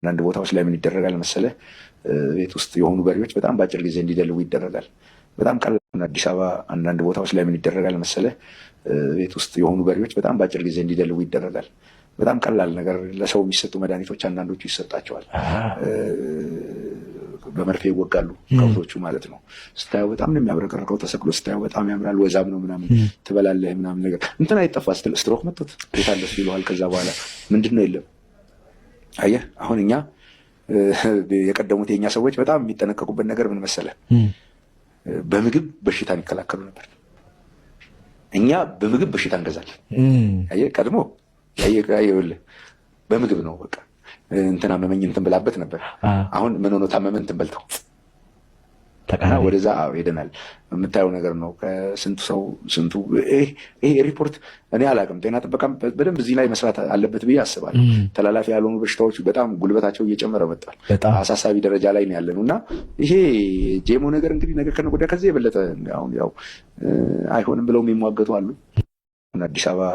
አንዳንድ ቦታዎች ላይ ምን ይደረጋል መሰለ፣ ቤት ውስጥ የሆኑ በሬዎች በጣም በአጭር ጊዜ እንዲደልቡ ይደረጋል። በጣም ቀላል። አዲስ አበባ አንዳንድ ቦታዎች ላይ ምን ይደረጋል መሰለ፣ ቤት ውስጥ የሆኑ በሬዎች በጣም በአጭር ጊዜ እንዲደልቡ ይደረጋል። በጣም ቀላል ነገር። ለሰው የሚሰጡ መድኃኒቶች አንዳንዶቹ ይሰጣቸዋል። በመርፌ ይወጋሉ ከብቶቹ ማለት ነው። ስታየው በጣም ነው የሚያብረቀርቀው። ተሰቅሎ ስታየው በጣም ያምራል። ወዛም ነው ምናምን ትበላለህ ምናምን ነገር እንትን አይጠፋ ስትል ስትሮክ መጥቶት ቤታለስ ይለዋል። ከዛ በኋላ ምንድን ነው የለም። አየህ አሁን እኛ የቀደሙት የኛ ሰዎች በጣም የሚጠነቀቁበት ነገር ምን መሰለ፣ በምግብ በሽታን ይከላከሉ ነበር። እኛ በምግብ በሽታ እንገዛለን። አየህ ቀድሞ ያየውልህ በምግብ ነው በቃ እንትና መመኝ እንትን ብላበት ነበር። አሁን ምን ሆኖ ታመመ እንትን በልተው ወደዛ ሄደናል። የምታየው ነገር ነው። ከስንቱ ሰው ስንቱ ይሄ ሪፖርት እኔ አላውቅም። ጤና ጥበቃም በደንብ እዚህ ላይ መስራት አለበት ብዬ አስባለሁ። ተላላፊ ያልሆኑ በሽታዎች በጣም ጉልበታቸው እየጨመረ መጥቷል። አሳሳቢ ደረጃ ላይ ነው ያለነው እና ይሄ ጄሞ ነገር እንግዲህ ነገር ከነገ ወዲያ ከዚህ የበለጠ አሁን ያው አይሆንም ብለው የሚሟገቱ አሉ። አዲስ አበባ